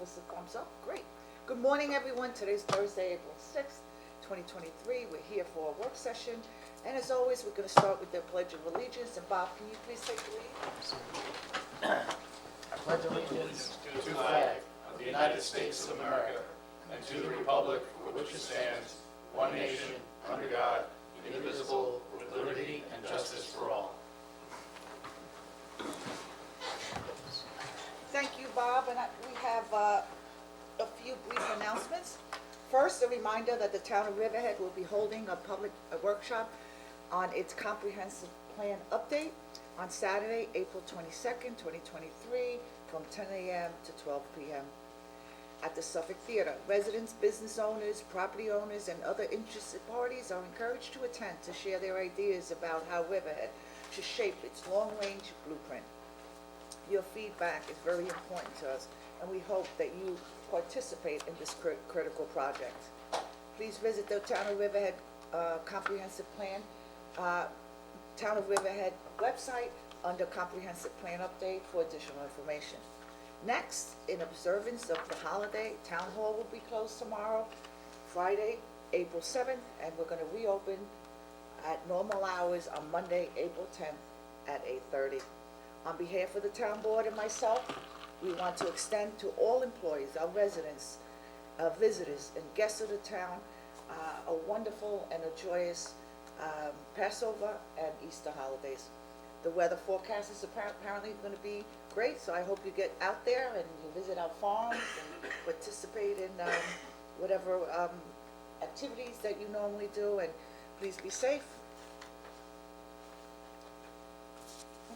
us a thumbs up. Great. Good morning, everyone. Today's Thursday, April 6th, 2023. We're here for a work session. And as always, we're going to start with the Pledge of Allegiance. And Bob, can you please take the lead? I pledge allegiance to the flag of the United States of America and to the republic for which it stands, one nation, under God, indivisible, with liberty and justice for all. Thank you, Bob. And we have a few brief announcements. First, a reminder that the town of Riverhead will be holding a workshop on its comprehensive plan update on Saturday, April 22nd, 2023, from 10 a.m. to 12 p.m. at the Suffolk Theater. Residents, business owners, property owners, and other interested parties are encouraged to attend to share their ideas about how Riverhead should shape its long-range blueprint. Your feedback is very important to us, and we hope that you participate in this critical project. Please visit the Town of Riverhead Comprehensive Plan, Town of Riverhead website under Comprehensive Plan Update for additional information. Next, in observance of the holiday, Town Hall will be closed tomorrow, Friday, April 7th, and we're going to reopen at normal hours on Monday, April 10th at 8:30. On behalf of the town board and myself, we want to extend to all employees, our residents, visitors, and guests of the town a wonderful and a joyous Passover and Easter holidays. The weather forecast is apparently going to be great, so I hope you get out there and you visit our farms and participate in whatever activities that you normally do, and please be safe.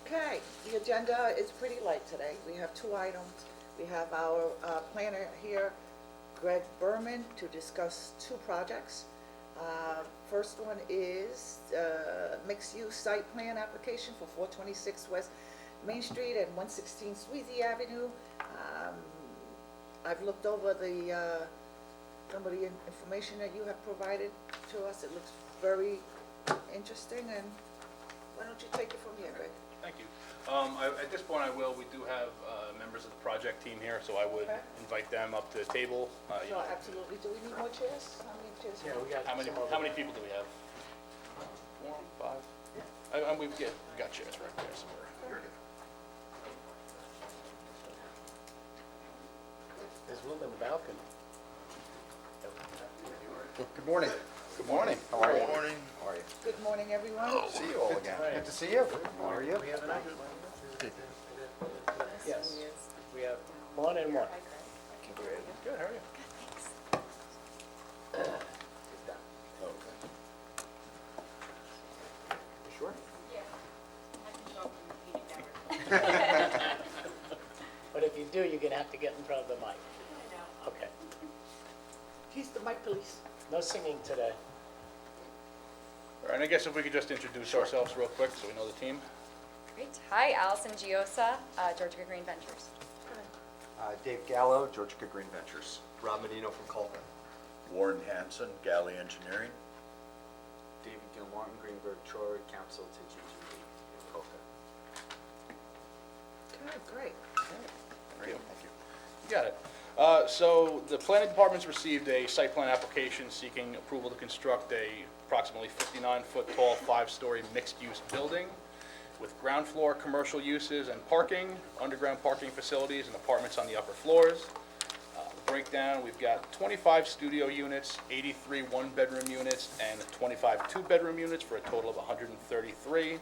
Okay, the agenda is pretty light today. We have two items. We have our planner here, Greg Berman, to discuss two projects. First one is mixed-use site plan application for 426 West Main Street and 116 Sweezy Avenue. I've looked over some of the information that you have provided to us. It looks very interesting, and why don't you take it from here, Greg? Thank you. At this point, we do have members of the project team here, so I would invite them up to the table. Sure, absolutely. Do we need more chairs? How many chairs? Yeah, we got How many people do we have? 4, 5? Yeah. We've got chairs right there somewhere. There's room in the balcony. Good morning. Good morning. How are you? Good morning. How are you? Good morning, everyone. See you all again. Good to see you. How are you? We have Yes, we have one and one. Good, how are you? You sure? But if you do, you're gonna have to get in front of the mic. Okay. He's the mic police. No singing today. All right, and I guess if we could just introduce ourselves real quick so we know the team. Great. Hi, Allison Giosa, Georgia Green Ventures. Dave Gallo, Georgia Green Ventures. Rob Menino from Colvin. Warren Hanson, Galley Engineering. David Gilmartin, Greenberg Troy, Council to GGB in Polka. Okay, great. Thank you. You got it. So the planning department's received a site plan application seeking approval to construct a approximately 59-foot tall, 5-story mixed-use building with ground floor commercial uses and parking, underground parking facilities, and apartments on the upper floors. The breakdown, we've got 25 studio units, 83 one-bedroom units, and 25 two-bedroom units for a total of 133.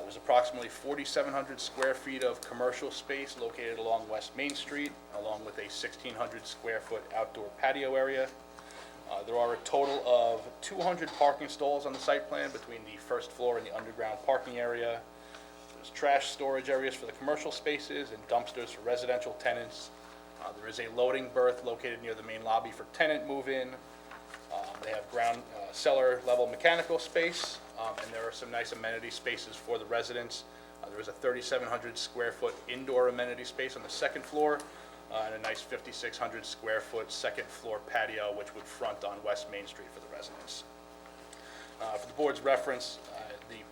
There's approximately 4,700 square feet of commercial space located along West Main Street, along with a 1,600 square foot outdoor patio area. There are a total of 200 parking stalls on the site plan between the first floor and the underground parking area. There's trash storage areas for the commercial spaces and dumpsters for residential tenants. There is a loading berth located near the main lobby for tenant move-in. They have ground cellar level mechanical space, and there are some nice amenity spaces for the residents. There is a 3,700 square foot indoor amenity space on the second floor, and a nice 5,600 square foot second floor patio, which would front on West Main Street for the residents. For the board's reference, the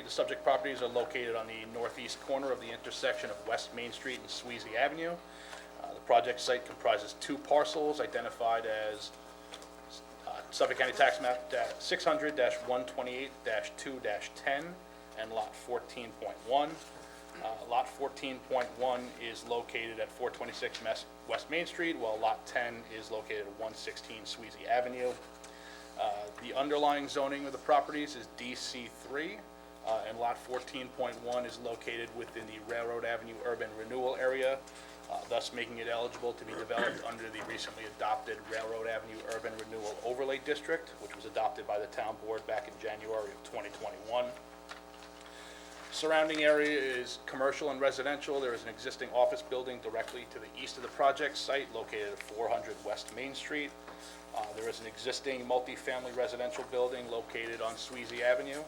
subject properties are located on the northeast corner of the intersection of West Main Street and Sweezy Avenue. The project site comprises 2 parcels identified as Suffolk County Tax Map 600-128-2-10 and Lot 14.1. Lot 14.1 is located at 426 West Main Street, while Lot 10 is located at 116 Sweezy Avenue. The underlying zoning of the properties is DC3, and Lot 14.1 is located within the Railroad Avenue Urban Renewal Area, thus making it eligible to be developed under the recently adopted Railroad Avenue Urban Renewal Overlay District, which was adopted by the town board back in January of 2021. Surrounding area is commercial and residential. There is an existing office building directly to the east of the project site located at 400 West Main Street. There is an existing multifamily residential building located on Sweezy Avenue.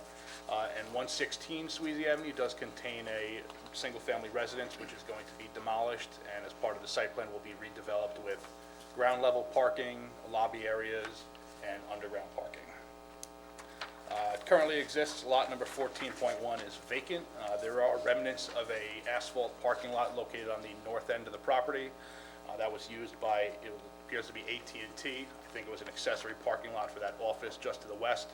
And 116 Sweezy Avenue does contain a single-family residence which is going to be demolished, and as part of the site plan will be redeveloped with ground-level parking, lobby areas, and underground parking. It currently exists, lot number 14.1 is vacant. There are remnants of a asphalt parking lot located on the north end of the property. That was used by, it appears to be AT&T. I think it was an accessory parking lot for that office just to the west.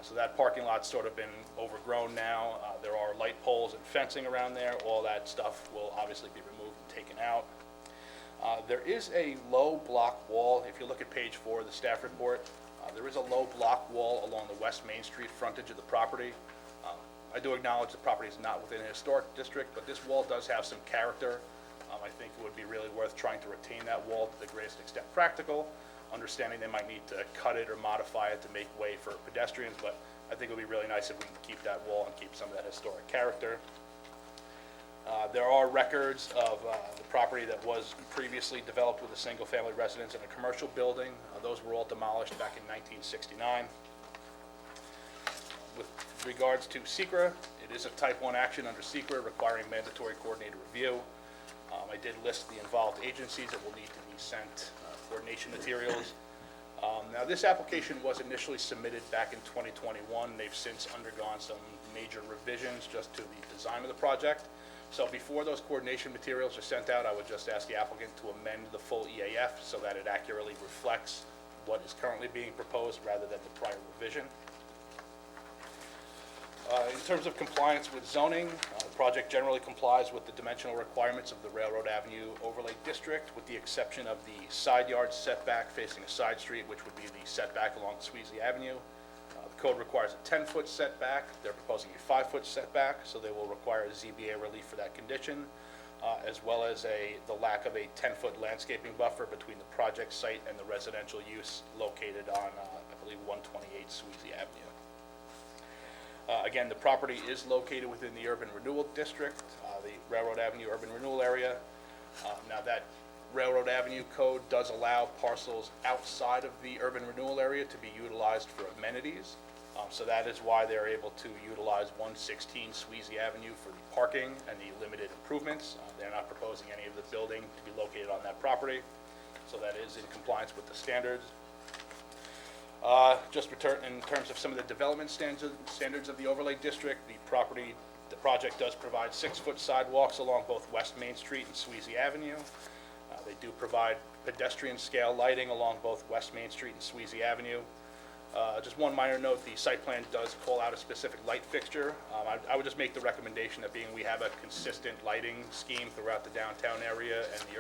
So that parking lot's sort of been overgrown now. There are light poles and fencing around there. All that stuff will obviously be removed and taken out. There is a low block wall. If you look at page 4 of the staff report, there is a low block wall along the West Main Street frontage of the property. I do acknowledge the property is not within a historic district, but this wall does have some character. I think it would be really worth trying to retain that wall to the greatest extent practical, understanding they might need to cut it or modify it to make way for pedestrians, but I think it would be really nice if we can keep that wall and keep some of that historic character. There are records of the property that was previously developed with a single-family residence and a commercial building. Those were all demolished back in 1969. With regards to SECRA, it is a type 1 action under SECRA requiring mandatory coordinated review. I did list the involved agencies that will need to be sent coordination materials. Now, this application was initially submitted back in 2021. They've since undergone some major revisions just to the design of the project. So before those coordination materials are sent out, I would just ask the applicant to amend the full EAF so that it accurately reflects what is currently being proposed rather than the prior revision. In terms of compliance with zoning, the project generally complies with the dimensional requirements of the Railroad Avenue Overlay District, with the exception of the side yard setback facing a side street, which would be the setback along Sweezy Avenue. The code requires a 10-foot setback. They're proposing a 5-foot setback, so they will require ZBA relief for that condition, as well as the lack of a 10-foot landscaping buffer between the project site and the residential use located on, I believe, 128 Sweezy Avenue. Again, the property is located within the Urban Renewal District, the Railroad Avenue Urban Renewal Area. Now, that Railroad Avenue code does allow parcels outside of the Urban Renewal Area to be utilized for amenities. So that is why they're able to utilize 116 Sweezy Avenue for the parking and the limited improvements. They're not proposing any of the building to be located on that property. So that is in compliance with the standards. Just in terms of some of the development standards of the overlay district, the project does provide 6-foot sidewalks along both West Main Street and Sweezy Avenue. They do provide pedestrian scale lighting along both West Main Street and Sweezy Avenue. Just one minor note, the site plan does call out a specific light fixture. I would just make the recommendation that being we have a consistent lighting scheme throughout the downtown area and the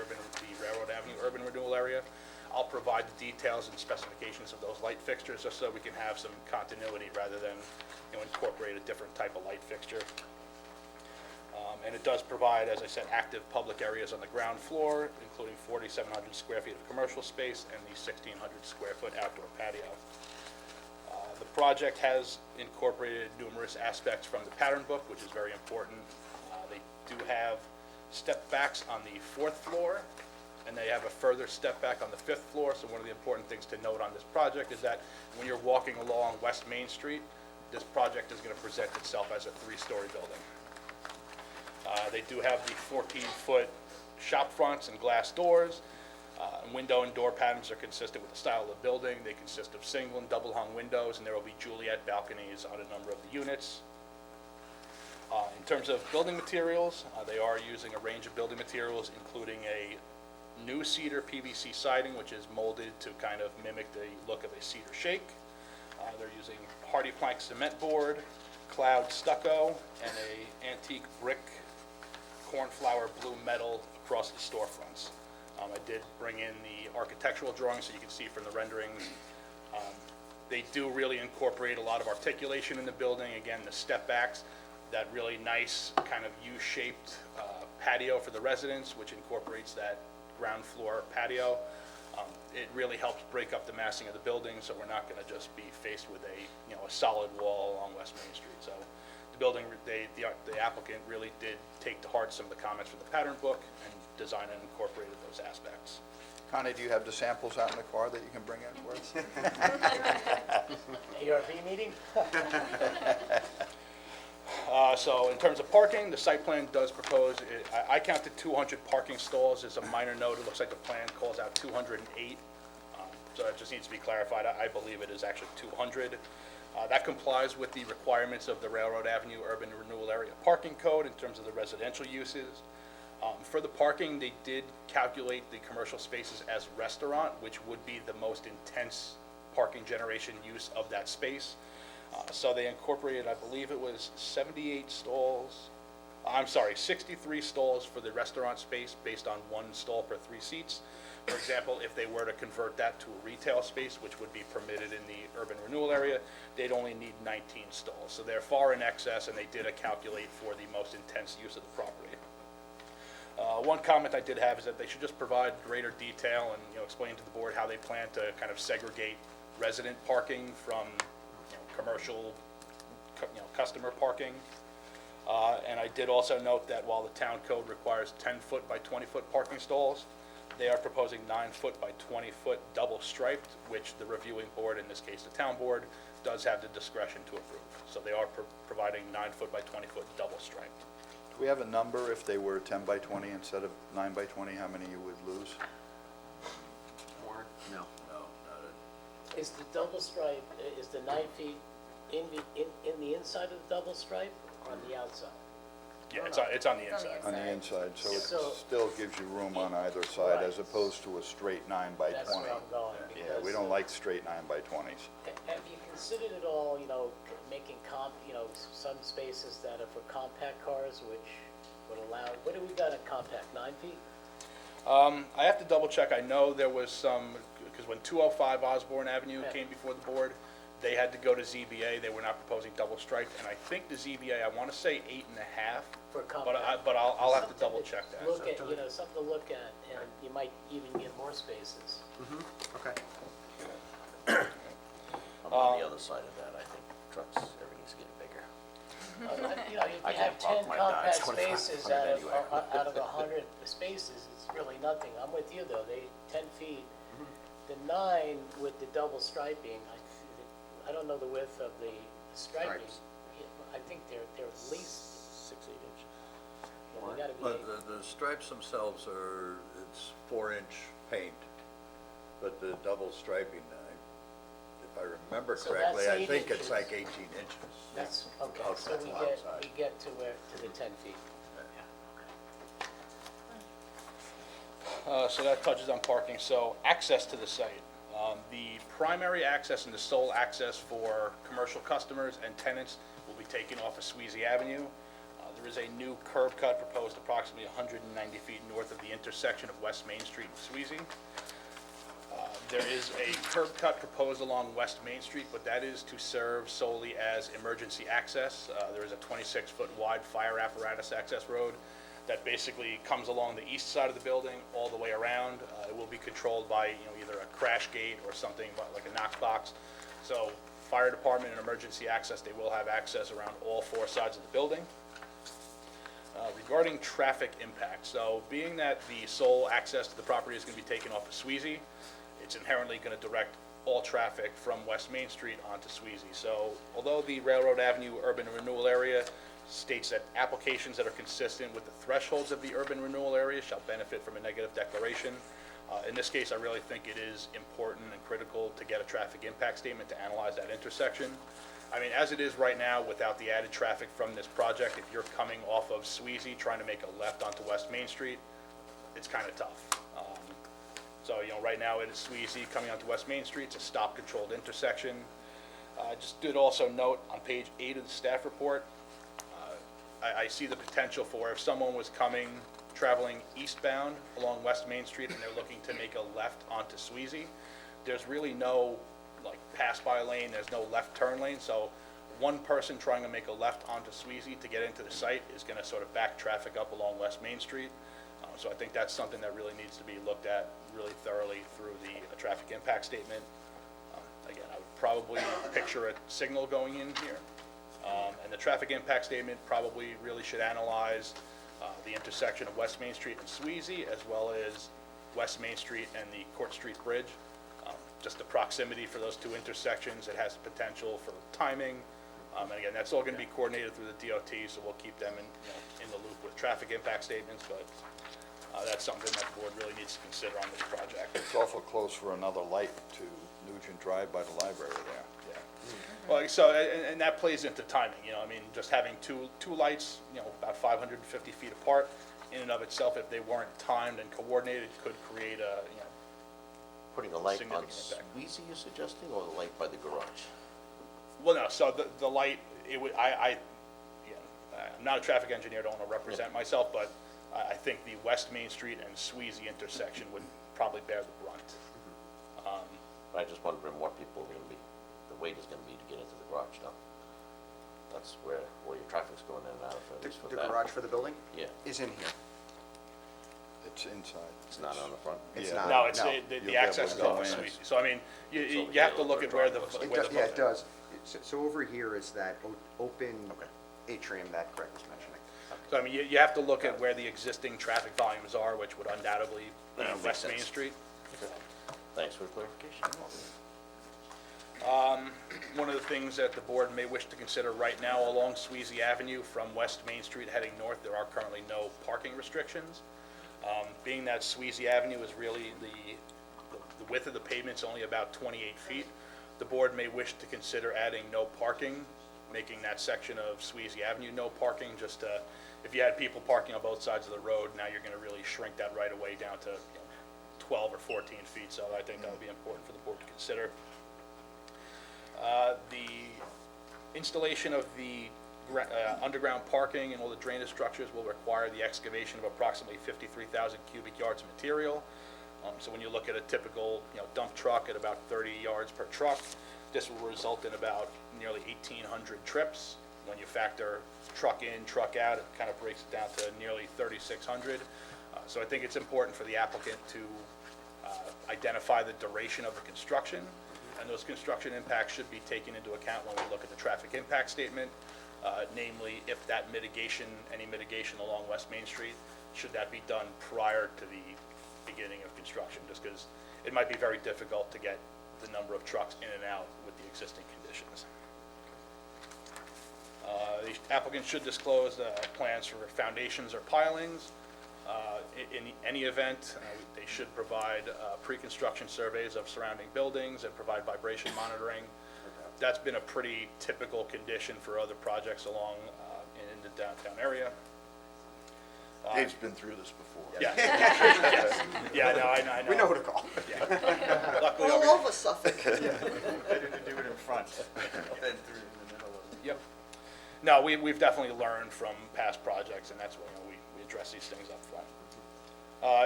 Railroad Avenue Urban Renewal Area, I'll provide the details and specifications of those light fixtures just so we can have some continuity rather than incorporate a different type of light fixture. And it does provide, as I said, active public areas on the ground floor, including 4,700 square feet of commercial space and the 1,600 square foot outdoor patio. The project has incorporated numerous aspects from the pattern book, which is very important. They do have step backs on the 4th floor, and they have a further step back on the 5th floor. So one of the important things to note on this project is that when you're walking along West Main Street, this project is going to present itself as a 3-story building. They do have the 14-foot shop fronts and glass doors. Window and door patterns are consistent with the style of the building. They consist of single and double hung windows, and there will be Juliet balconies on a number of the units. In terms of building materials, they are using a range of building materials, including a new cedar PVC siding, which is molded to kind of mimic the look of a cedar shake. They're using hardy plank cement board, cloud stucco, and a antique brick cornflower blue metal across the storefronts. I did bring in the architectural drawings so you can see from the renderings. They do really incorporate a lot of articulation in the building. Again, the step backs, that really nice kind of U-shaped patio for the residents, which incorporates that ground floor patio. It really helps break up the massing of the building, so we're not going to just be faced with a solid wall along West Main Street. So the building, the applicant really did take to heart some of the comments from the pattern book and designed and incorporated those aspects. Connie, do you have the samples out in the car that you can bring in for us? ARV meeting? So in terms of parking, the site plan does propose, I counted 200 parking stalls as a minor note. It looks like the plan calls out 208. So that just needs to be clarified. I believe it is actually 200. That complies with the requirements of the Railroad Avenue Urban Renewal Area Parking Code in terms of the residential uses. For the parking, they did calculate the commercial spaces as restaurant, which would be the most intense parking generation use of that space. So they incorporated, I believe it was 63 stalls for the restaurant space based on 1 stall per 3 seats. For example, if they were to convert that to a retail space, which would be permitted in the urban renewal area, they'd only need 19 stalls. So they're far in excess, and they did a calculate for the most intense use of the property. One comment I did have is that they should just provide greater detail and, explain to the board how they plan to kind of segregate resident parking from, commercial, customer parking. And I did also note that while the town code requires 10-foot by 20-foot parking stalls, they are proposing 9-foot by 20-foot double striped, which the reviewing board, in this case the town board, does have the discretion to approve. So they are providing 9-foot by 20-foot double striped. Do we have a number if they were 10 by 20 instead of 9 by 20, how many you would lose? Warren? No. No, not Is the double stripe, is the 9 feet in the inside of the double stripe or on the outside? Yeah, it's on the It's on the inside. on the inside, so it So- still gives you room on either side Right. as opposed to a straight 9 by 20. That's where I'm going. Yeah, we because, don't like straight 9 by 20s. Have you considered at all, making some spaces that are for compact cars, which would allow, what do we got in compact, 9 feet? I have to double check. I know there was some, because when 205 Osborne Avenue Yeah. came before the board, they had to go to ZBA. They were not proposing double striped, and I think the ZBA, I want to say 8.5. For compact. But I'll have to double check that. Look at, something to look at, and you might even get more spaces. Okay. I'm on the other side of that, I think trucks, everything's getting bigger. If I you have can't park 10 my compact 25 spaces anyway. out of 100 spaces, it's really nothing. I'm with you, though, 10 feet. The 9 with the double striping, I don't know the width of the striping. Stripes. I think they're at least, 6, 8 inches. they gotta be But 8. the stripes themselves are, it's 4-inch paint, but the double striping, if I remember So correctly, that's I 8 think it's inches. like 18 inches. That's, okay, so Outside. we get to the 10 feet. So that touches on parking. So access to the site. The primary access and the sole access for commercial customers and tenants will be taken off of Sweezy Avenue. There is a new curb cut proposed approximately 190 feet north of the intersection of West Main Street and Sweezy. There is a curb cut proposed along West Main Street, but that is to serve solely as emergency access. There is a 26-foot wide fire apparatus access road that basically comes along the east side of the building all the way around. It will be controlled by either a crash gate or something like a Knox box. So fire department and emergency access, they will have access around all 4 sides of the building. Regarding traffic impact, so being that the sole access to the property is going to be taken off of Sweezy, it's inherently going to direct all traffic from West Main Street onto Sweezy. So although the Railroad Avenue Urban Renewal Area states that applications that are consistent with the thresholds of the urban renewal area shall benefit from a negative declaration, in this case, I really think it is important and critical to get a traffic impact statement to analyze that intersection. I mean, as it is right now, without the added traffic from this project, if you're coming off of Sweezy trying to make a left onto West Main Street, it's kind of tough. So, right now it is Sweezy coming onto West Main Street. It's a stop-controlled intersection. I just did also note on page 8 of the staff report, I see the potential for if someone was traveling eastbound along West Main Street and they're looking to make a left onto Sweezy, there's really no, pass-by lane, there's no left turn lane, so one person trying to make a left onto Sweezy to get into the site is going to sort of back traffic up along West Main Street. So I think that's something that really needs to be looked at really thoroughly through the traffic impact statement. Again, I would probably picture a signal going in here. And the traffic impact statement probably really should analyze the intersection of West Main Street and Sweezy, as well as West Main Street and the Court Street Bridge. Just the proximity for those two intersections, it has the potential for timing. And again, that's all going to be coordinated through the DOT, so we'll keep them in the loop with traffic impact statements, but that's something that the board really needs to consider on this project. It's awful close for another light to Nugent Drive by the library there. Yeah. Well, so, and that plays into timing, just having two lights, about 550 feet apart, in and of itself, if they weren't timed and coordinated, could create a, Putting a light on significant impact. Sweezy you're suggesting, or the light by the garage? Well, no, so the light, it would, I'm not a traffic engineer, don't want to represent myself, but I think the West Main Street and Sweezy intersection would probably bear the brunt. I just wondering what people are gonna be, the wait is gonna be to get into the garage now. That's where all your traffic's going in and out, at least for The that. garage for the building Yeah, is in here. It's inside. it's not on the front. It's Yeah. not. No, it's, no. the You'll be access is able to off of go in. Sweezy. So, I mean, It's you over have to here, look at where the, it where the. Yeah, it does. So over here is that open Okay. atrium that Craig was mentioning. So, I mean, you have to look at where the existing traffic volumes are, which would undoubtedly be Yeah, makes West Main sense. Street. Thanks for the clarification. One of the things that the board may wish to consider right now along Sweezy Avenue from West Main Street heading north, there are currently no parking restrictions. Being that Sweezy Avenue is really the width of the pavement's only about 28 feet, the board may wish to consider adding no parking, making that section of Sweezy Avenue no parking, just to, if you had people parking on both sides of the road, now you're gonna really shrink that right away down to 12 or 14 feet, so I think that would be important for the board to consider. The installation of the underground parking and all the drainage structures will require the excavation of approximately 53,000 cubic yards of material. So when you look at a typical, dump truck at about 30 yards per truck, this will result in about nearly 1,800 trips. When you factor truck in, truck out, it kind of breaks it down to nearly 3,600. So I think it's important for the applicant to identify the duration of the construction, and those construction impacts should be taken into account when we look at the traffic impact statement, namely if that mitigation, any mitigation along West Main Street, should that be done prior to the beginning of construction, just because it might be very difficult to get the number of trucks in and out with the existing conditions. The applicant should disclose plans for foundations or pilings. In any event, they should provide pre-construction surveys of surrounding buildings and provide vibration monitoring. That's been a pretty typical condition for other projects along in the downtown area. Dave's been through this before. Yeah. Yes. Yeah, I know. We know who to call. Yeah. Luckily, All over Suffolk. Better to do it in front than through in the middle of it. Yep. No, we've definitely learned from past projects, and that's when we address these things up front.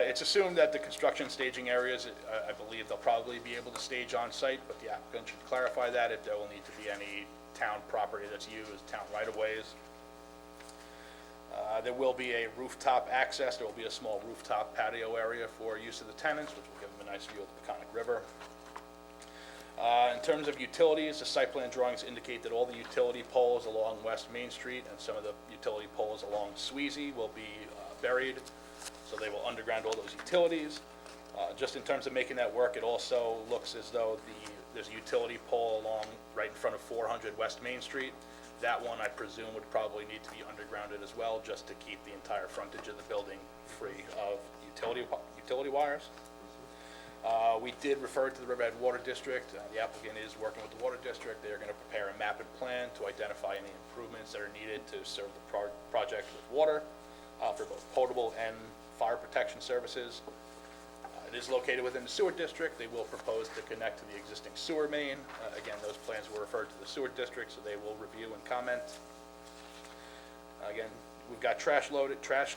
It's assumed that the construction staging areas, I believe they'll probably be able to stage on site, but the applicant should clarify that if there will need to be any town property that's used, town right-of-ways. There will be a rooftop access. There will be a small rooftop patio area for use of the tenants, which will give them a nice view of the Peconic River. In terms of utilities, the site plan drawings indicate that all the utility poles along West Main Street and some of the utility poles along Sweezy will be buried, so they will underground all those utilities. Just in terms of making that work, it also looks as though there's a utility pole along right in front of 400 West Main Street. That one, I presume, would probably need to be undergrounded as well, just to keep the entire frontage of the building free of utility wires. We did refer to the Riverhead Water District. The applicant is working with the Water District. They are going to prepare a map and plan to identify any improvements that are needed to serve the project with water for both potable and fire protection services. It is located within the sewer district. They will propose to connect to the existing sewer main. Again, those plans were referred to the sewer district, so they will review and comment. Again, we've got trash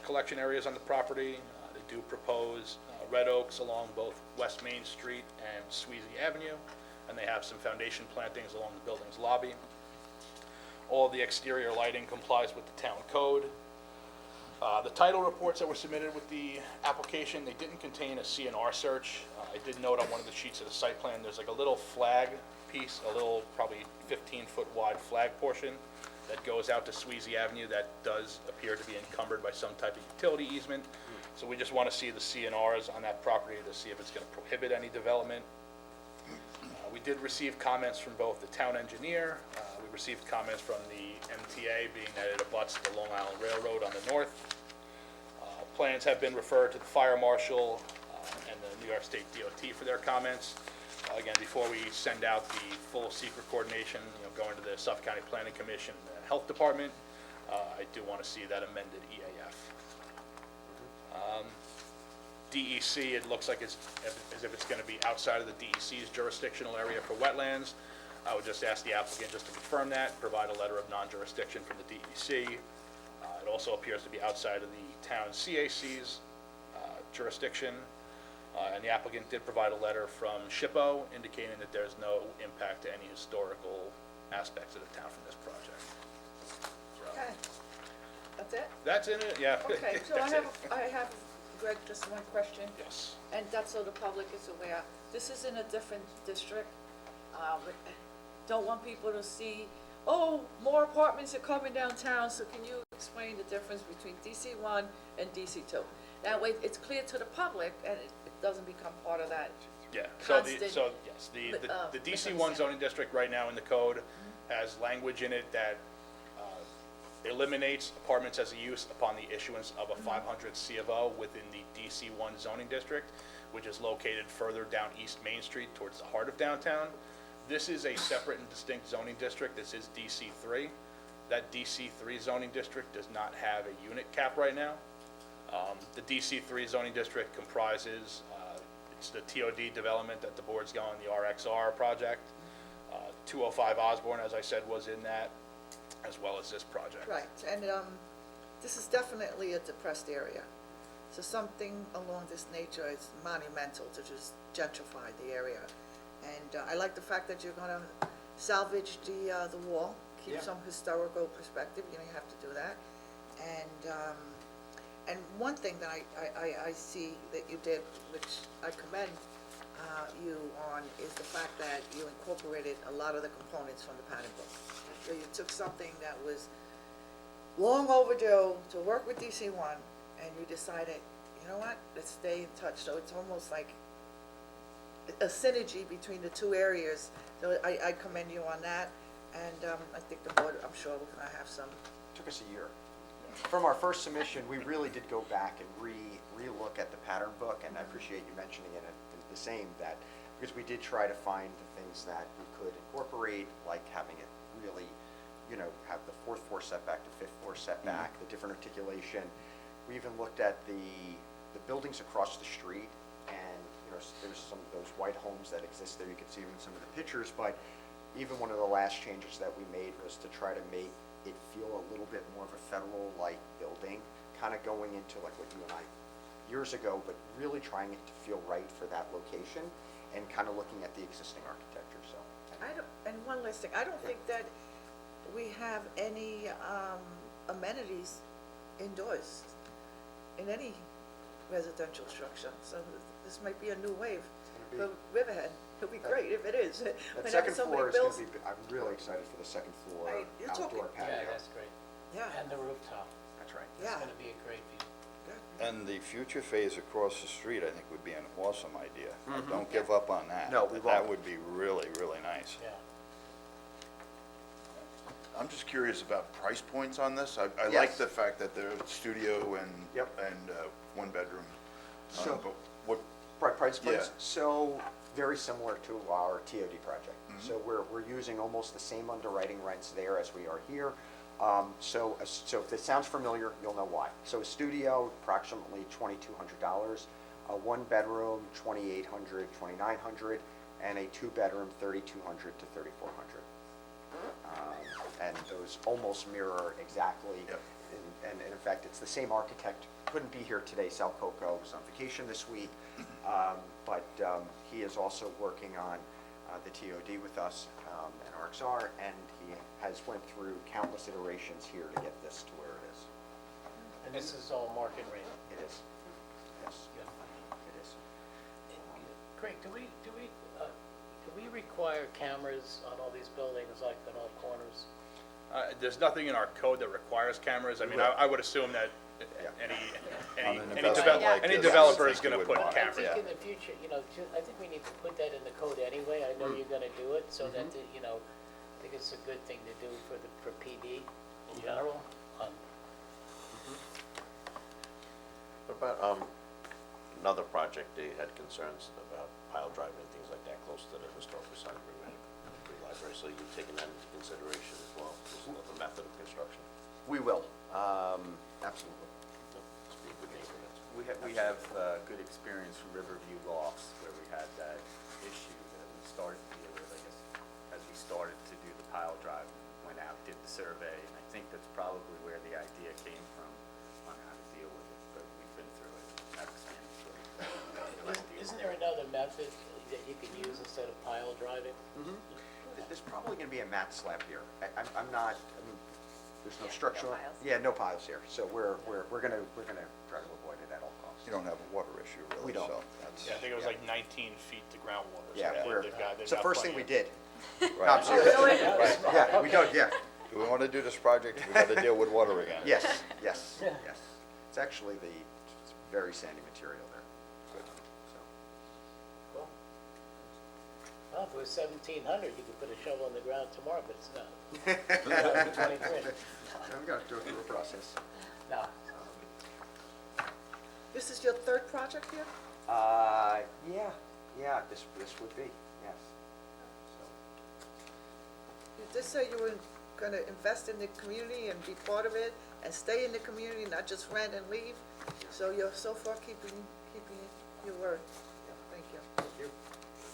collection areas on the property. They do propose red oaks along both West Main Street and Sweezy Avenue, and they have some foundation plantings along the building's lobby. All the exterior lighting complies with the town code. The title reports that were submitted with the application, they didn't contain a CNR search. I did note on one of the sheets of the site plan, there's like a little flag piece, a little probably 15-foot wide flag portion that goes out to Sweezy Avenue that does appear to be encumbered by some type of utility easement. So we just want to see the CNRs on that property to see if it's going to prohibit any development. We did receive comments from both the town engineer, we received comments from the MTA, being that it abuts the Long Island Railroad on the north. Plans have been referred to the fire marshal and the New York State DOT for their comments. Again, before we send out the full secret coordination, going to the Suffolk County Planning Commission, the Health Department, I do want to see that amended EAF. DEC, it looks like it's as if it's going to be outside of the DEC's jurisdictional area for wetlands. I would just ask the applicant just to confirm that, provide a letter of non-jurisdiction from the DEC. It also appears to be outside of the town CAC's jurisdiction. And the applicant did provide a letter from SHPO indicating that there's no impact to any historical aspects of the town from this project. Okay, that's it? That's in it, yeah. Okay, so That's it. I have, Greg, just one question. Yes. And that's so the public is aware. This is in a different district. Don't want people to see, oh, more apartments are coming downtown, so can you explain the difference between DC 1 and DC 2? That way, it's clear to the public, and it doesn't become part of that. Yeah, Constant, yes, the DC1 misunderstanding. zoning district right now in the code has language in it that eliminates apartments as a use upon the issuance of a 500 C of O within the DC1 zoning district, which is located further down East Main Street towards the heart of downtown. This is a separate and distinct zoning district. This is DC3. That DC3 zoning district does not have a unit cap right now. The DC3 zoning district comprises, it's the TOD development that the board's going, the RXR project. 205 Osborne, as I said, was in that, as well as this project. Right, and this is definitely a depressed area. So something along this nature is monumental to just gentrify the area. And I like the fact that you're gonna salvage the wall, keep Yeah. some historical perspective, you have to do that. And one thing that I see that you did, which I commend you on, is the fact that you incorporated a lot of the components from the pattern book. So you took something that was long overdue to work with DC1, and you decided, you know what, let's stay in touch. So it's almost like a synergy between the two areas. So I commend you on that, and I think the board, I'm sure, we're gonna have some. Took us a year. From our first submission, we really did go back and re-look at the pattern book, and I appreciate you mentioning it the same, that, because we did try to find the things that we could incorporate, like having it really, have the fourth floor setback, the fifth floor setback, the different articulation. We even looked at the buildings across the street, and, there's some of those white homes that exist there, you can see them in some of the pictures, but even one of the last changes that we made was to try to make it feel a little bit more of a federal-like building, kind of going into like what you and I years ago, but really trying it to feel right for that location, and kind of looking at the existing architecture, so. And one last thing, I don't think that we have any amenities indoors in any residential structure, so this might be a new wave for Riverhead. It'll be great if it is. That Whenever second somebody floor is gonna builds- be, I'm really excited for the second floor Right, you're outdoor talking- patio. Yeah, that's great. Yeah, And the rooftop. That's right. It's yeah. gonna be a great view. Good. And the future phase across the street, I think, would be an awesome idea. Don't give up on that. No, we That won't. would be really, really nice. Yeah. I'm just curious about price points on this. I Yes. like the fact that they're studio and, Yep. one bedroom. So- But what, Price points? Yeah. So, very similar to our TOD project. So we're using almost the same underwriting rents there as we are here. So if this sounds familiar, you'll know why. So a studio, approximately $2,200. a one-bedroom, 2,800, 2,900, and a two-bedroom, 3,200 to 3,400. And those almost mirror exactly. Yep. And in fact, it's the same architect, couldn't be here today, Sal Coco was on vacation this week, but he is also working on the TOD with us and RXR, and he has went through countless iterations here to get this to where it is. And this is all market rate. It is, yes, Good. it is. Craig, do we require cameras on all these buildings, like on all corners? There's nothing in our code that requires cameras. I mean, will. I would assume that On any an any investment like any this, developer I is think gonna you put would want- I cameras. think in the future, I think we need to put that in the code anyway. I know you're gonna do it, so that, I think it's a good thing to do for PD in general. What about, another project, they had concerns about pile driving and things like that close to the historic site of Riverhead Free Library, so you've taken that into consideration as well, as another method of construction? We will, absolutely. Just be a good neighbor, that's all. We have good experience from Riverview Lofts, where we had that issue that we started to deal with, I guess, as we started to do the pile drive, went out, did the survey, and I think that's probably where the idea came from on how to deal with it, but we've been through it, that experience. Isn't there another method that you could use instead of pile driving? There's probably gonna be a mat slab here. I'm not, I mean, there's no Yeah, no structural. piles. Yeah, no piles here, so we're gonna try to avoid it at all costs. You don't have a water issue, really, We don't. so that's. Yeah, I think it was like 19 feet to groundwater. So Yeah, they've it's the got first thing plenty we of- did. No, Right. I'm serious. Really? Yeah, we don't, yeah. Do we want to do this project, we got to deal with water again? Yes, yes, yes. It's actually it's very sandy material there. Good. So, Cool. Well, if it was 1,700, you could put a shovel in the ground tomorrow, but it's not. 23. I'm gonna go through a process. No. This is your third project here? Yeah, this would be, yes. So, You did say you were gonna invest in the community and be part of it and stay in the community, not just rent and leave. So you're so far keeping your word. Thank you. Thank you.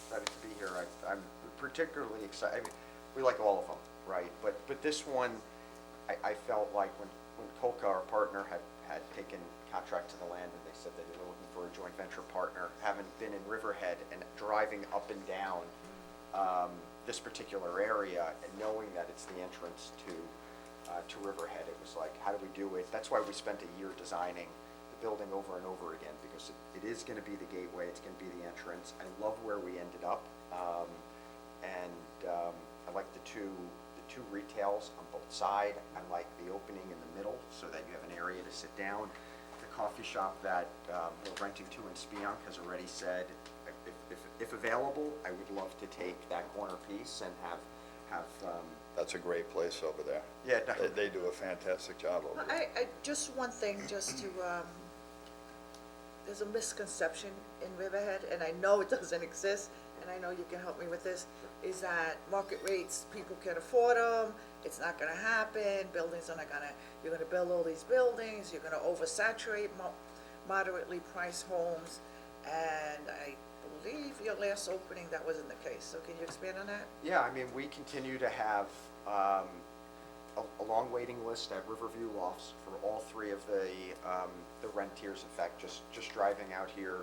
Excited to be here. I'm particularly excited, I mean, we like all of them, right? But this one, I felt like when Kolka, our partner, had taken contract to the land and they said that they were looking for a joint venture partner, having been in Riverhead and driving up and down this particular area and knowing that it's the entrance to Riverhead, it was like, how do we do it? That's why we spent a year designing the building over and over again, because it is gonna be the gateway, it's gonna be the entrance. I love where we ended up. I like the two retails on both sides. I like the opening in the middle so that you have an area to sit down. The coffee shop that we're renting to in Spionk has already said, if available, I would love to take that corner piece and have That's a great place over there. yeah, no, They do a fantastic job over there. Just one thing, just to, there's a misconception in Riverhead, and I know it doesn't exist, and I know you can help me with this, is that market rates, people can afford them, it's not gonna happen, buildings are not gonna, you're gonna build all these buildings, you're gonna oversaturate moderately priced homes, and I believe your last opening, that wasn't the case, so can you expand on that? Yeah, I mean, we continue to have a long waiting list at Riverview Lofts for all three of the rentiers. In fact, just driving out here,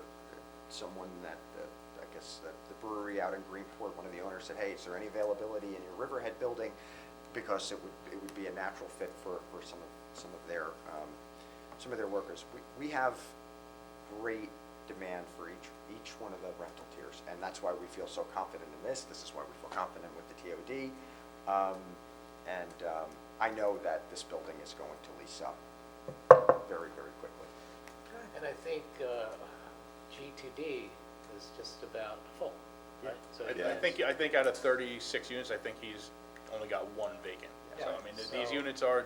someone that, I guess, the brewery out in Greenport, one of the owners said, hey, is there any availability in your Riverhead building? Because it would be a natural fit for some of their workers. We have great demand for each one of the rental tiers, and that's why we feel so confident in this. This is why we feel confident with the TOD. I know that this building is going to lease up very, very quickly. And I think G2D is just about full, right? So I think out of 36 units, I think he's only got one vacant. So, I mean, these units are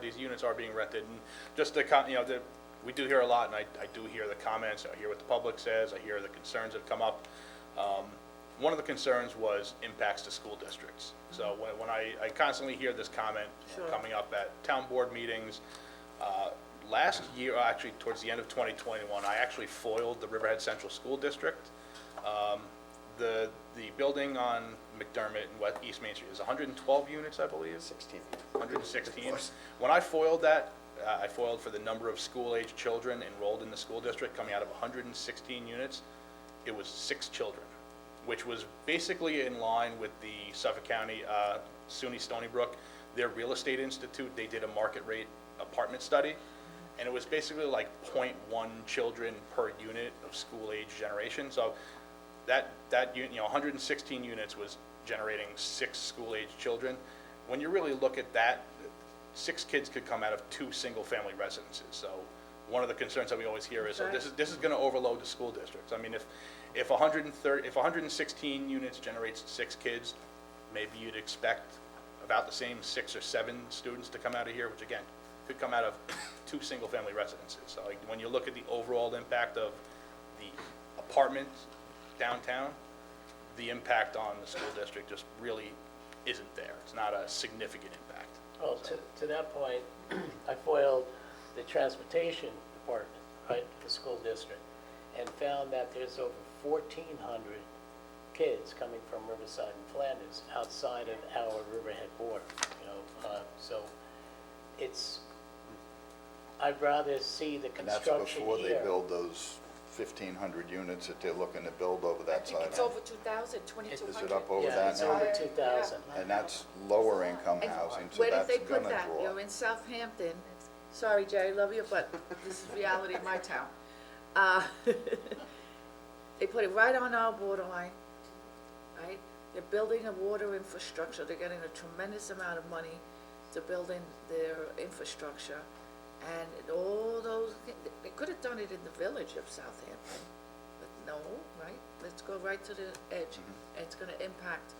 being rented, and just we do hear a lot, and I do hear the comments, I hear what the public says, I hear the concerns that come up. One of the concerns was impacts to school districts. So when I constantly hear this comment Sure. coming up at town board meetings, last year, actually towards the end of 2021, I actually foiled the Riverhead Central School District. The building on McDermott and East Main Street is 112 units, I believe. 16. 116. When I foiled that, I foiled for the number of school-age children enrolled in the school district. Coming out of 116 units, it was 6 children, which was basically in line with the Suffolk County SUNY Stony Brook, their real estate institute. They did a market rate apartment study, and it was basically like 0.1 children per unit of school-age generation. So that unit, 116 units was generating 6 school-age children. When you really look at that, 6 kids could come out of 2 single-family residences. So one of the concerns that we always hear is, so this is going to overload the school districts. I mean, if 116 units generates 6 kids, maybe you'd expect about the same 6 or 7 students to come out of here, which again, could come out of 2 single-family residences. So like, when you look at the overall impact of the apartments downtown, the impact on the school district just really isn't there. It's not a significant impact. Well, to that point, I foiled the transportation department, right, the school district, and found that there's over 1,400 kids coming from Riverside and Flanders outside of our Riverhead border, so it's, I'd rather see the And that's construction before they here. build those 1,500 units that they're looking to build over I that think side. it's over 2,000, 2,200. Is it up over Yeah, that it's now? over 2,000. And that's lower income And housing, so where did that's they put gonna that? draw. You're in Southampton. Sorry, Jerry, love you, but this is reality in my town. They put it right on our borderline, right? They're building a water infrastructure. They're getting a tremendous amount of money to build in their infrastructure. And all those, they could have done it in the village of Southampton, but no, right? Let's go right to the edge, and it's gonna impact,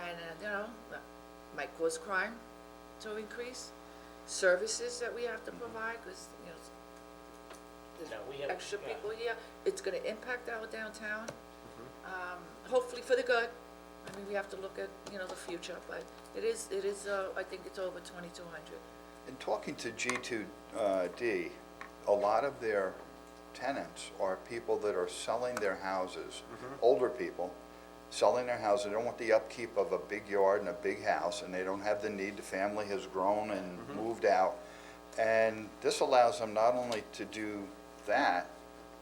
and, that might cause crime to increase, services that we have to provide, because, No, we there's have- extra yeah. people here. It's gonna impact our downtown, hopefully for the good. I mean, we have to look at, the future, but it is, I think it's over 2,200. In talking to G2D, a lot of their tenants are people that are selling their houses, older people, selling their houses. They don't want the upkeep of a big yard and a big house, and they don't have the need. The family has grown and moved out. And this allows them not only to do that,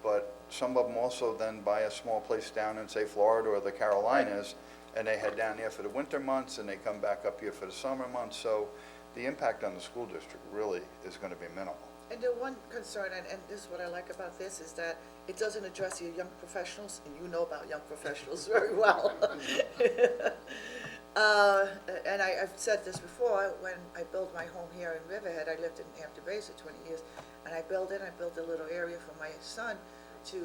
but some of them also then buy a small place down in, say, Florida or the Carolinas, and they head down there for the winter months, and they come back up here for the summer months. So the impact on the school district really is going to be minimal. And the one concern, and this is what I like about this, is that it doesn't address your young professionals, and you know about young professionals very well. And I've said this before, when I built my home here in Riverhead, I lived in Hampton Bays for 20 years, and I built a little area for my son to,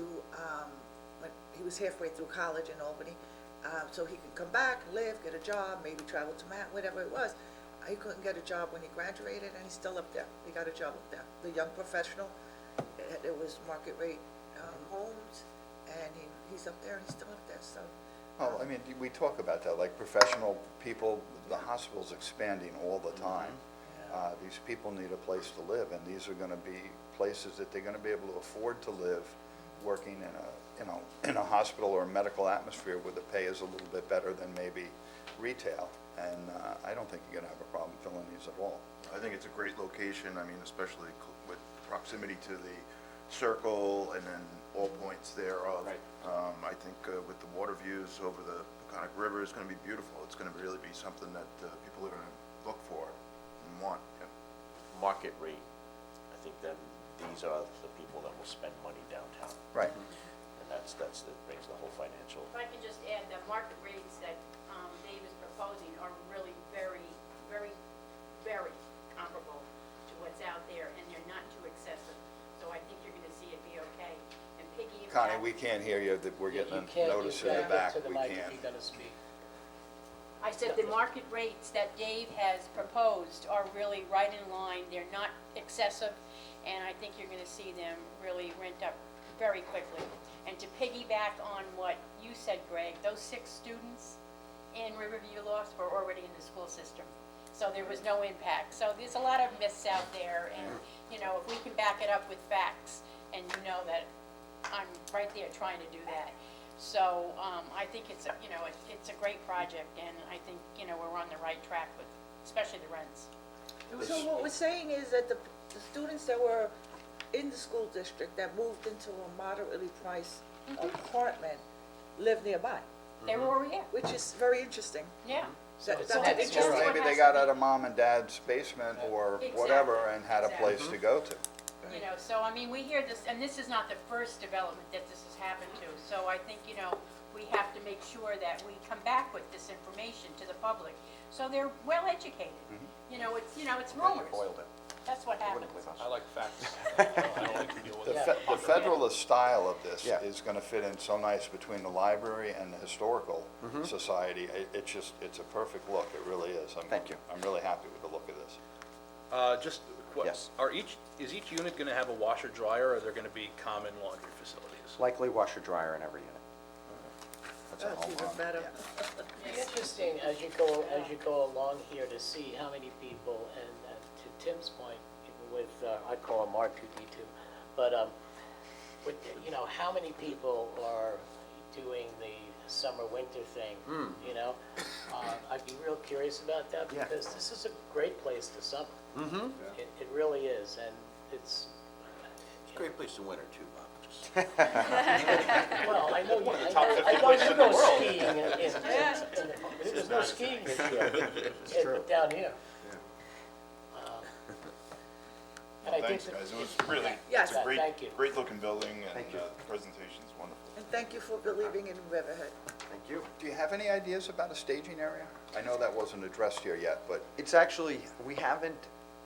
when he was halfway through college in Albany, so he could come back, live, get a job, maybe travel to Manhattan, whatever it was. He couldn't get a job when he graduated, and he's still up there. He got a job up there. The young professional, it was market rate homes, and he's up there, and he's still up there, so. Well, I mean, we talk about that, like professional people, the hospital's expanding all the time. These people need a place to live, and these are going to be places that they're going to be able to afford to live, working in a hospital or a medical atmosphere where the pay is a little bit better than maybe retail. And I don't think you're going to have a problem filling these at all. I think it's a great location, I mean, especially with proximity to the circle and then all points thereof. Right. I think with the water views over the Peconic River is going to be beautiful. It's going to really be something that people are going to look for and want. Market rate, I think then these are the people that will spend money downtown. Right. And that brings the whole financial. If I could just add, the market rates that Dave is proposing are really very, very, very comparable to what's out there, and they're not too excessive. So I think you're gonna see it be okay. And piggyback. Connie, we can't hear you, that we're getting a notice in the back. You can't get to the We mic if can't. you're gonna speak. I said the market rates that Dave has proposed are really right in line. They're not excessive, and I think you're gonna see them really rent up very quickly. And to piggyback on what you said, Greg, those 6 students in Riverview Lofts were already in the school system. So there was no impact. So there's a lot of myths out there, and, you know, if we can back it up with facts, and you know that I'm right there trying to do that. So, I think it's a, you know, it's a great project, and I think, you know, we're on the right track with, especially the rents. So what we're saying is that the students that were in the school district that moved into a moderately priced apartment live nearby, They were already here, which is very interesting. yeah. That's So an it's interesting. just what Maybe they has got to out be- of mom and dad's basement or whatever and had a place to go to. You know, so I mean, we hear this, and this is not the first development that this has happened to, so I think, you know, we have to make sure that we come back with this information to the public, so they're well educated. You know, it's rumors, Boiled it. that's what They happens. wouldn't believe us. I like facts. I don't like to deal with The it. the Federalist style of this Yeah. is gonna fit in so nice between the library and the Historical Society. It's just, it's a perfect look, it really is. Thank you. I'm really happy with the look of this. Just, what, Yes. is each unit gonna have a washer dryer, or are there gonna be common laundry facilities? Likely washer dryer in every unit. That's a That's home even run. better. Yeah. It's interesting as you go along here to see how many people, and to Tim's point, with, I call him R2D2, but, with, you know, how many people are doing the summer-winter thing, you know? I'd be real curious about that, Yeah. because this is a great place to summer. It really is, and it's, It's a great place in winter too, Bob. Just- well, I know you, I top know 50 you places in the go world. skiing there's no skiing this year, down here. And I think Thanks, that- guys, it was really, Yes. it's a Thank you. great looking building, and Thank you. the presentation's wonderful. And thank you for believing in Riverhead. Thank you. Do you have any ideas about a staging area? I know that wasn't addressed here yet, but It's actually, we haven't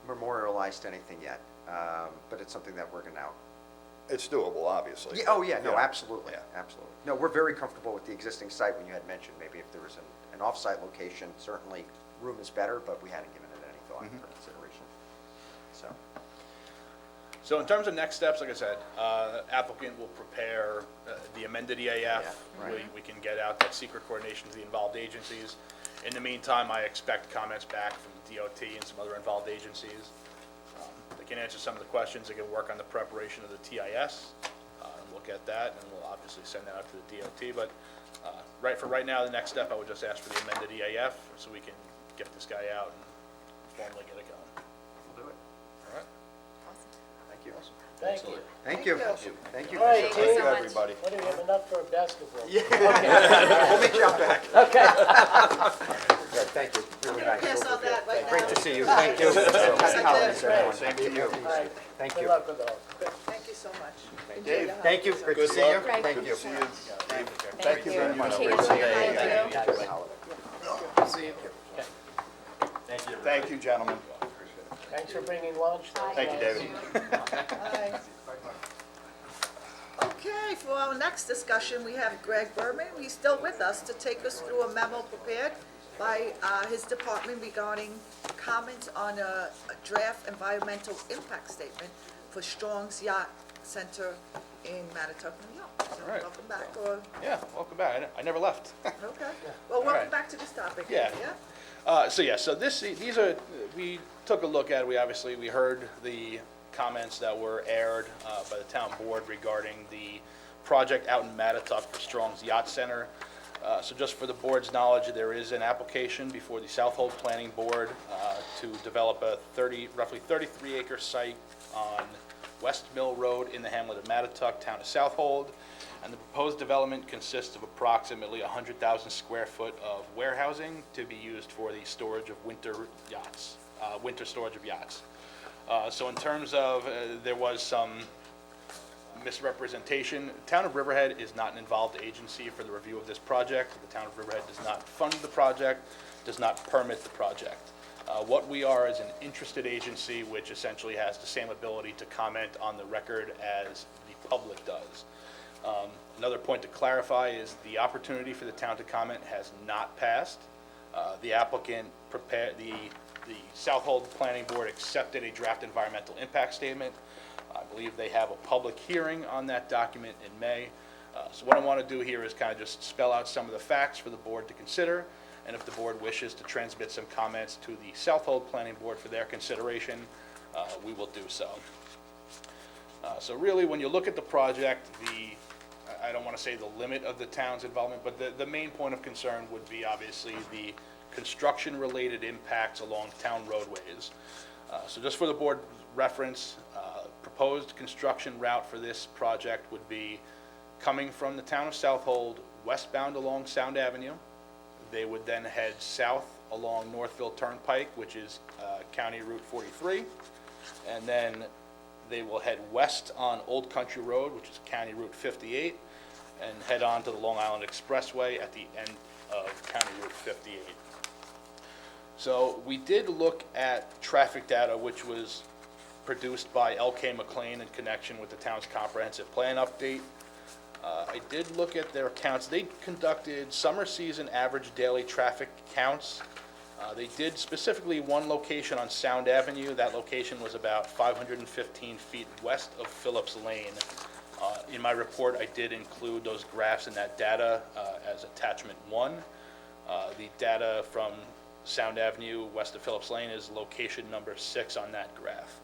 memorialized anything yet, but it's something that we're gonna, it's doable, obviously. yeah, oh, yeah, no, absolutely, Yeah. absolutely. No, we're very comfortable with the existing site. When you had mentioned maybe if there was an off-site location, certainly room is better, but we hadn't given it any thought for consideration. So, So in terms of next steps, like I said, applicant will prepare the amended EAF. Yeah, right. We can get out that secret coordination to the involved agencies. In the meantime, I expect comments back from the DOT and some other involved agencies. They can answer some of the questions, they can work on the preparation of the TIS, and look at that, and we'll obviously send that out to the DOT. But right now, the next step, I would just ask for the amended EAF, so we can get this guy out and formally get it going. we'll do it. All right? Thank you. Thank you. Thank you. Thank you. Thank you. All right, Thank you team. so much. Everybody. What do we have enough for basketball? We'll meet you out back. Okay. Good, thank you. Really nice. Pass Real on good. that right Great now. to see you. Thank you. Happy holidays, everyone. Same to you. All right. Thank Good you. luck with all. Thank you so much. Enjoy Dave, your Thank you. holidays. Good to see you. Right. Thank you. See you. Thank you very much. Thank you. Great to see you. Thank you. Happy holidays. See you. Thank you, gentlemen. Thanks for bringing lunch. Thank you, David. Bye. Okay, for our next discussion, we have Greg Berman. He's still with us to take us through a memo prepared by his department regarding comments on a draft environmental impact statement for Strong's Yacht Center in Manitowoc, New York. So All right. welcome back, or, Yeah, welcome back. I never left. okay. Well, welcome right. back to this topic. Yeah. These are, we took a look at, we heard the comments that were aired by the town board regarding the project out in Matatuck for Strong's Yacht Center. So just for the board's knowledge, there is an application before the Southold Planning Board to develop a roughly 33-acre site on West Mill Road in the hamlet of Matatuck, town of Southold. And the proposed development consists of approximately 100,000 square foot of warehousing to be used for the storage of winter storage of yachts. So in terms of, there was some misrepresentation. The Town of Riverhead is not an involved agency for the review of this project. The Town of Riverhead does not fund the project, does not permit the project. What we are is an interested agency which essentially has the same ability to comment on the record as the public does. Another point to clarify is the opportunity for the town to comment has not passed. The applicant prepared, the Southold Planning Board accepted a draft environmental impact statement. I believe they have a public hearing on that document in May. So what I want to do here is kind of just spell out some of the facts for the board to consider, and if the board wishes to transmit some comments to the Southold Planning Board for their consideration, we will do so. So really, when you look at the project, I don't want to say the limit of the town's involvement, but the main point of concern would be obviously the construction-related impacts along town roadways. So just for the board reference, proposed construction route for this project would be coming from the town of Southold, westbound along Sound Avenue. They would then head south along Northville Turnpike, which is County Route 43, and then they will head west on Old Country Road, which is County Route 58, and head on to the Long Island Expressway at the end of County Route 58. So we did look at traffic data, which was produced by L.K. McLean in connection with the town's comprehensive plan update. I did look at their counts. They conducted summer season average daily traffic counts. They did specifically one location on Sound Avenue. That location was about 515 feet west of Phillips Lane. In my report, I did include those graphs and that data as attachment 1. The data from Sound Avenue west of Phillips Lane is location number 6 on that graph.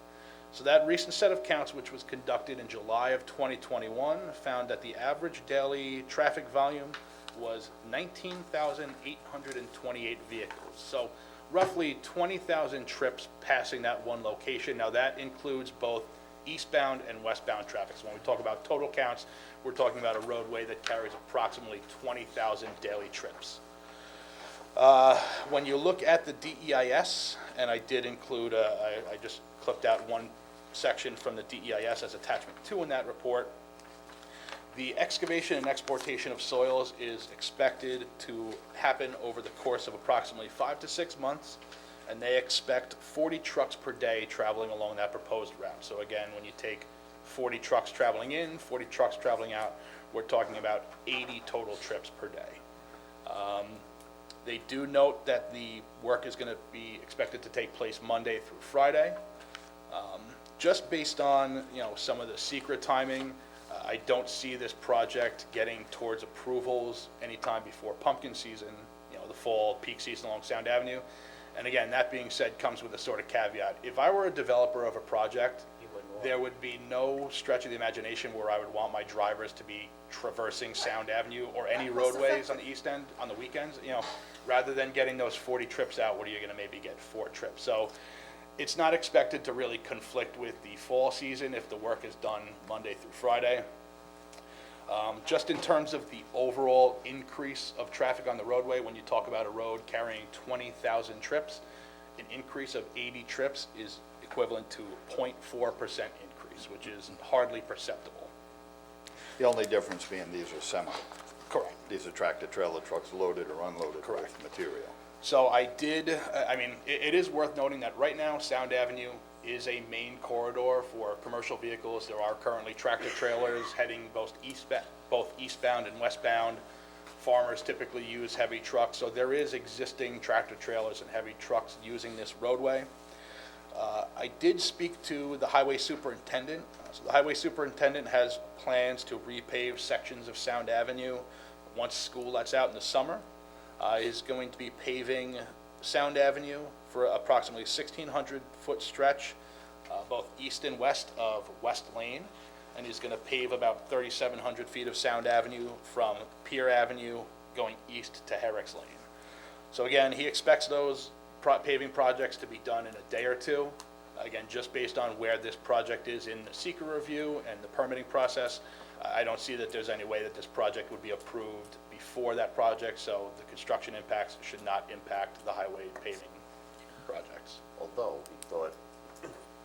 So that recent set of counts, which was conducted in July of 2021, found that the average daily traffic volume was 19,828 vehicles. So roughly 20,000 trips passing that one location. Now that includes both eastbound and westbound traffic. So when we talk about total counts, we're talking about a roadway that carries approximately 20,000 daily trips. When you look at the DEIS, and I did include, I just clipped out one section from the DEIS as attachment 2 in that report, the excavation and exportation of soils is expected to happen over the course of approximately 5 to 6 months, and they expect 40 trucks per day traveling along that proposed route. So again, when you take 40 trucks traveling in, 40 trucks traveling out, we're talking about 80 total trips per day. They do note that the work is going to be expected to take place Monday through Friday. Just based on, some of the secret timing, I don't see this project getting towards approvals anytime before pumpkin season, the fall peak season along Sound Avenue. And again, that being said, comes with a sort of caveat. If I were a developer of a project, there would be no stretch of the imagination where I would want my drivers to be traversing Sound Avenue or any roadways on the east end on the weekends. Rather than getting those 40 trips out, what are you going to maybe get 4 trips? So it's not expected to really conflict with the fall season if the work is done Monday through Friday. Just in terms of the overall increase of traffic on the roadway, when you talk about a road carrying 20,000 trips, an increase of 80 trips is equivalent to 0.4% increase, which is hardly perceptible. The only difference being these are semi. Correct. These are tractor-trailer trucks loaded or unloaded with Correct. material. So it is worth noting that right now, Sound Avenue is a main corridor for commercial vehicles. There are currently tractor trailers heading both eastbound and westbound. Farmers typically use heavy trucks, so there is existing tractor trailers and heavy trucks using this roadway. I did speak to the highway superintendent. So the highway superintendent has plans to repave sections of Sound Avenue once school lets out in the summer. Is going to be paving Sound Avenue for approximately 1,600-foot stretch, both east and west of West Lane, and he's going to pave about 3,700 feet of Sound Avenue from Pier Avenue going east to Herrick's Lane. So again, he expects those paving projects to be done in a day or two. Again, just based on where this project is in the secret review and the permitting process, I don't see that there's any way that this project would be approved before that project, so the construction impacts should not impact the highway paving projects. Although, we thought,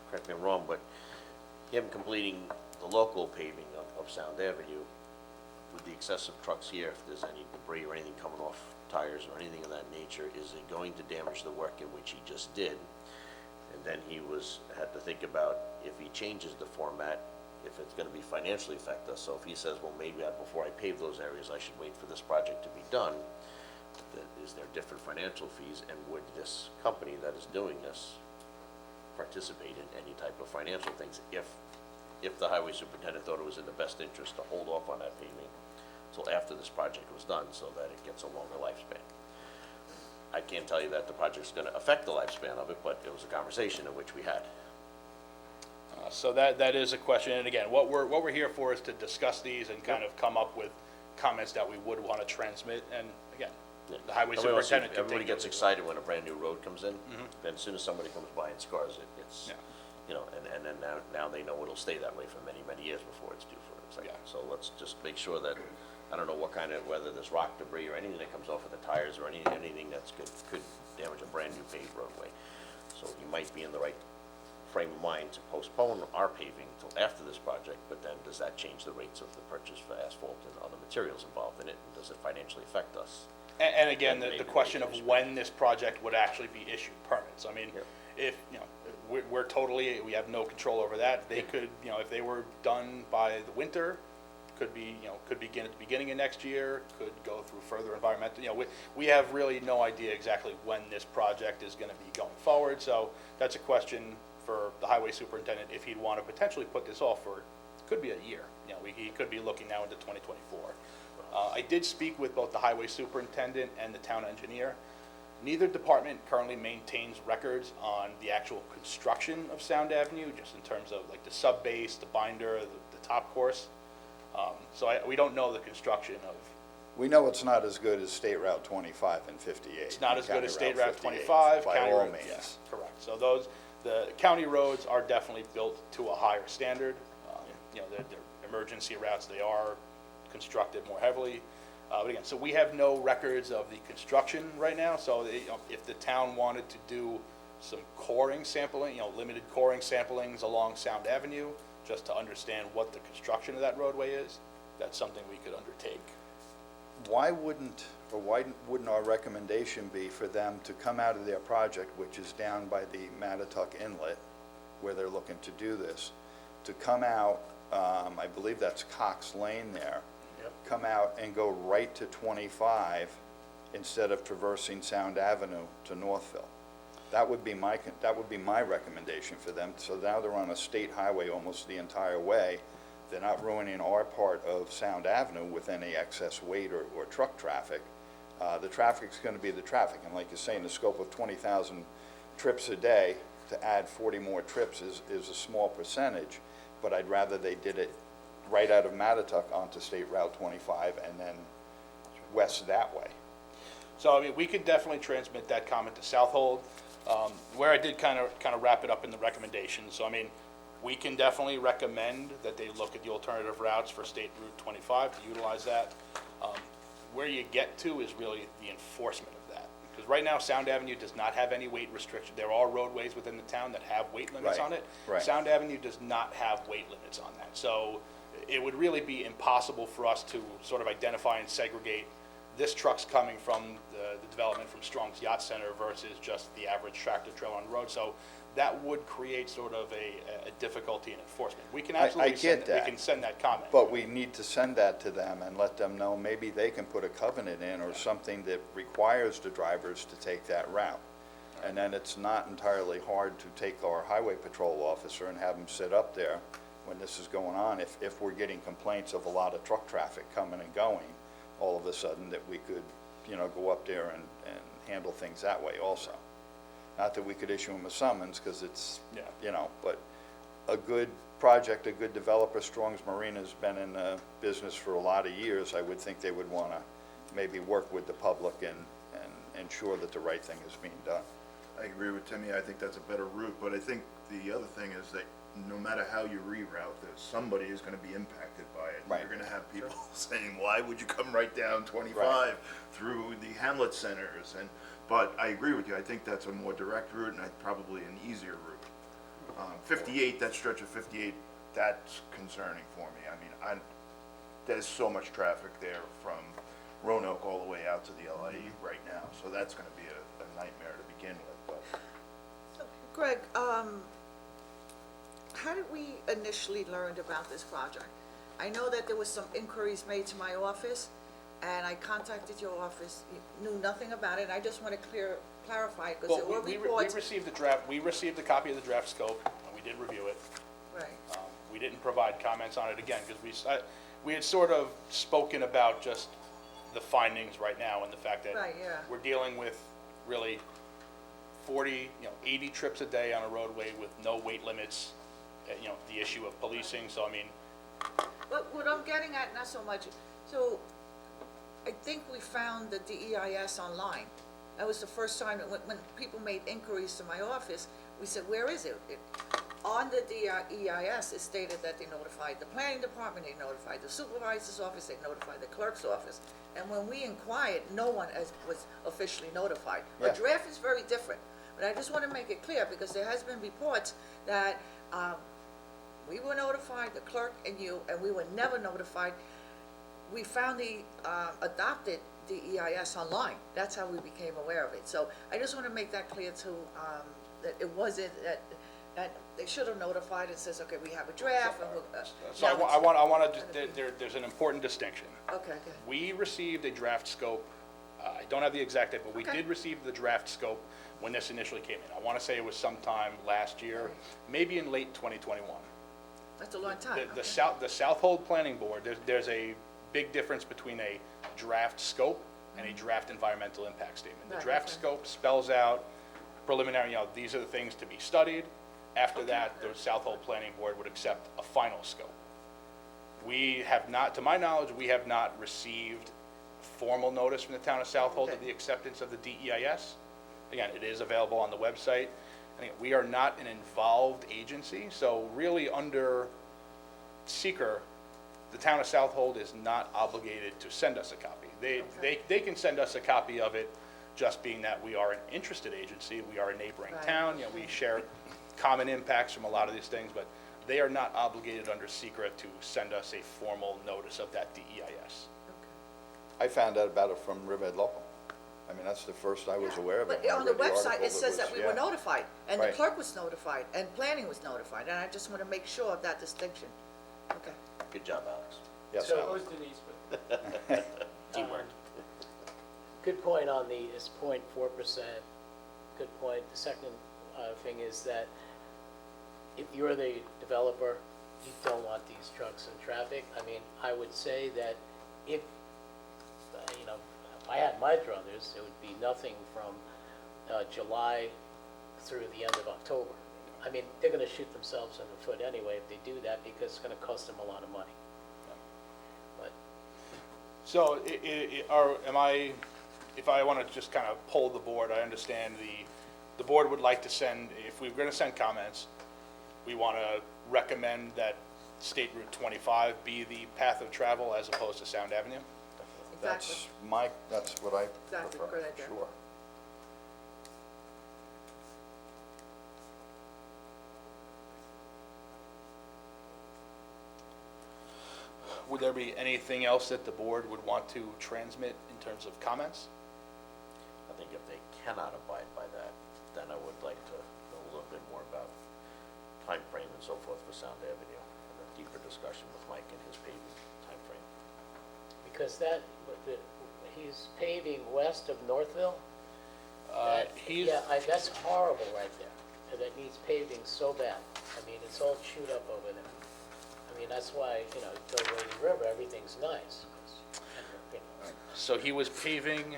correct me if I'm wrong, but him completing the local paving of Sound Avenue, with the excessive trucks here, if there's any debris or anything coming off tires or anything of that nature, is it going to damage the work in which he just did? And then he had to think about if he changes the format, if it's going to be financially affect us. So if he says, well, maybe before I pave those areas, I should wait for this project to be done, is there different financial fees? And would this company that is doing this participate in any type of financial things if the highway superintendent thought it was in the best interest to hold off on that paving until after this project was done so that it gets a longer lifespan? I can't tell you that the project's gonna affect the lifespan of it, but it was a conversation in which we had. So that is a question, and again, what we're here for is to discuss these and kind of come up with comments that we would want to transmit, and again, the highway Everybody wants to- superintendent can take Everybody gets those. excited when a brand-new road comes in, then as soon as somebody comes by and scars it, it's, Yeah. you know, and then now they know it'll stay that way for many, many years before it's due for its second. Yeah. So let's just make sure that, I don't know what kind of, whether there's rock debris or anything that comes off of the tires or anything that's could damage a brand-new paved roadway. So you might be in the right frame of mind to postpone our paving until after this project, but then does that change the rates of the purchase for asphalt and other materials involved in it? And does it financially affect us? And again, Maybe the question of maybe. when this project would actually be issued permits. I mean, Yep. if, you know, we're totally, we have no control over that. They could, you know, if they were done by the winter, could be, you know, could begin at the beginning of next year, could go through further environmental, you know, we have really no idea exactly when this project is gonna be going forward. So that's a question for the highway superintendent, if he'd want to potentially put this off for, could be a year. You know, he could be looking now into 2024. I did speak with both the highway superintendent and the town engineer. Neither department currently maintains records on the actual construction of Sound Avenue, just in terms of like the sub base, the binder, the top course. So we don't know the construction of, We know it's not as good as State Route 25 and 58. it's not as good County as State Route 58, 25. By county all road- means. yes, correct. So the county roads are definitely built to a higher standard. You know, they're emergency routes, they are constructed more heavily. But again, so we have no records of the construction right now, so you know, if the town wanted to do some coring sampling, you know, limited coring samplings along Sound Avenue, just to understand what the construction of that roadway is, that's something we could undertake. Why wouldn't our recommendation be for them to come out of their project, which is down by the Mattatuck Inlet, where they're looking to do this, to come out, I believe that's Cox Lane there, come out and go right to 25 instead of traversing Sound Avenue to Northville? That would be my recommendation for them. So now they're on a state highway almost the entire way. They're not ruining our part of Sound Avenue with any excess weight or truck traffic. The traffic's going to be the traffic, and like you're saying, the scope of 20,000 trips a day, to add 40 more trips is a small percentage, but I'd rather they did it right out of Mattatuck onto State Route 25 and then west that way. So, I mean, we could definitely transmit that comment to Southold. Where I did kind of wrap it up in the recommendations, so I mean, we can definitely recommend that they look at the alternative routes for State Route 25 to utilize that. Where you get to is really the enforcement of that. Because right now, Sound Avenue does not have any weight restriction. There are roadways within the town that have weight limits Right, on it. right. Sound Avenue does not have weight limits on that. So it would really be impossible for us to sort of identify and segregate this truck's coming from the development from Strong's Yacht Center versus just the average tractor trailer on the road. So that would create sort of a difficulty in enforcement. We can I absolutely get that. we can send that comment. But we need to send that to them and let them know maybe they can put a covenant in or something that requires the drivers to take that route. And then it's not entirely hard to take our highway patrol officer and have him sit up there when this is going on. If we're getting complaints of a lot of truck traffic coming and going, all of a sudden that we could, you know, go up there and handle things that way also. Not that we could issue them a summons, because it's, Yeah. you know, but a good project, a good developer, Strong's Marina's been in the business for a lot of years. I would think they would want to maybe work with the public and ensure that the right thing is being done. I agree with Timmy, I think that's a better route, but I think the other thing is that no matter how you reroute this, somebody is gonna be impacted by it. Right. You're gonna have people saying, why would you come right down 25 through the hamlet centers? But I agree with you, I think that's a more direct route and probably an easier route. 58, that stretch of 58, that's concerning for me. I mean, there's so much traffic there from Roanoke all the way out to the LIE right now, so that's gonna be a nightmare to begin with, but. Greg, how did we initially learn about this project? I know that there was some inquiries made to my office, and I contacted your office, you knew nothing about it, and I just want to clarify, because there Well, were we reports. received the draft, we received a copy of the draft scope, and we did review it. Right, We didn't provide comments on it again, because we had sort of spoken about just the findings right now and the fact that Right, yeah. we're dealing with really 40, 80 trips a day on a roadway with no weight limits, the issue of policing, so I mean, But what I'm getting at, not so much, so I think we found the DEIS online. That was the first time that when people made inquiries to my office, we said, where is it? On the DEIS, it stated that they notified the planning department, they notified the supervisor's office, they notified the clerk's office. And when we inquired, no one was officially notified. A Yeah. draft is very different, but I just want to make it clear, because there has been reports that, we were notified, the clerk and you, and we were never notified. We found the adopted DEIS online. That's how we became aware of it. So I just want to make that clear too, that it wasn't, that they should have notified and says, okay, we have a draft and we'll. so I want to, there's an important distinction. Okay, good. We received a draft scope, I don't have the exact date, but we Okay. did receive the draft scope when this initially came in. I want to say it was sometime last year, maybe in late 2021. That's a long time. The Okay. Southold Planning Board, there's a big difference between a draft scope and a draft environmental impact statement. The Right, draft okay. scope spells out preliminary, these are the things to be studied. After that, the Southold Planning Board would accept a final scope. We have not, to my knowledge, we have not received formal notice from the town of Southold of Okay. the acceptance of the DEIS. Again, it is available on the website. Again, we are not an involved agency, so really under seeker, the town of Southold is not obligated to send us a copy. They can send us a copy of it, just being that we are an interested agency, we are a neighboring Right. town, we share common impacts from a lot of these things, but they are not obligated under secret to send us a formal notice of that DEIS. I found out about it from Riverhead Local. I mean, that's the first I was aware of it. But when I on the read website, article it says that was- we were yeah. notified, and the Right. clerk was notified, and planning was notified, and I just want to make sure of that distinction. Okay. Good job, Alex. Yes, So- Alex. Teamwork. Good point on the, is 0.4%. Good point. The second thing is that if you're the developer, you don't want these trucks in traffic. I mean, I would say that if, if I had my druthers, it would be nothing from July through the end of October. I mean, they're gonna shoot themselves in the foot anyway if they do that, because it's gonna cost them a lot of money. But So, if I want to just kind of poll the board, I understand the board would like to send, if we're going to send comments, we want to recommend that State Route 25 be the path of travel as opposed to Sound Avenue. Exactly. That's what I Exactly, prefer, good idea. sure. Would there be anything else that the board would want to transmit in terms of comments? I think if they cannot abide by that, then I would like to know a little bit more about time frame and so forth for Sound Avenue, and a deeper discussion with Mike and his paving time frame. because he's paving west of Northville. That's horrible right there, and that needs paving so bad. I mean, it's all chewed up over there. I mean, that's why, go Wading River, everything's nice. 'cause, So he was paving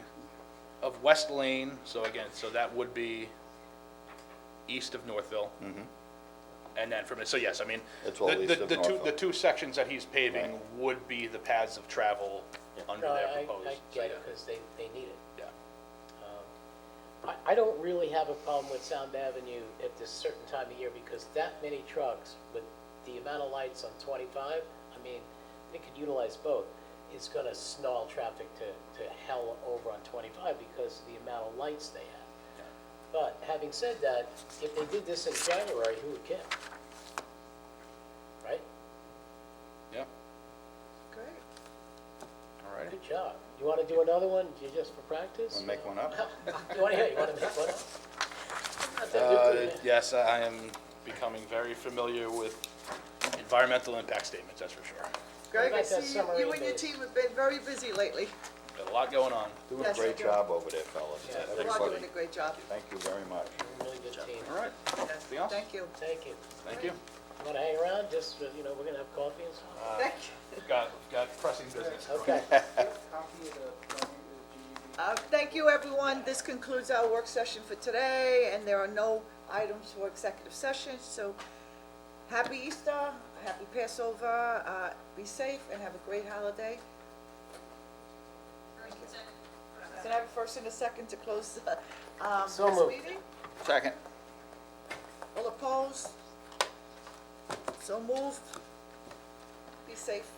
of West Lane, so again, so that would be east of Northville. And then from it, so yes, I mean, It's all east of the Northville. two sections that he's paving would be the paths of travel under No, their I proposed. get it, because they need it. Yeah. I don't really have a problem with Sound Avenue at this certain time of year, because that many trucks with the amount of lights on 25, I mean, they could utilize both. It's gonna snarl traffic to hell over on 25 because of the amount of lights they have. But having said that, if they did this in January, who would care? Right? Yeah, Great. all right. Good job. You wanna do another one, just for practice? Want to make one up? You wanna make one up? Not that good. Yes, I am becoming very familiar with environmental impact statements, that's for sure. Greg, I about that see submarine you and your base? team have been very busy lately. Got a lot going on. Doing a Yes, great you do. job over there, fellas. Yeah, You are Everybody, doing a great job. thank you very much. Really good team. All right, Yes, anything else? Thank you. Thank you. Thank you. Want to hang around? Just, we're gonna have coffee and stuff? Thank you. Got pressing business. Okay. Copy of the Thank you, everyone. This concludes our work session for today, and there are no items for executive session, so happy Easter, happy Passover, be safe, and have a great holiday. Can I have a first and a second to close So this moved. meeting? Second. All opposed? So moved. Be safe.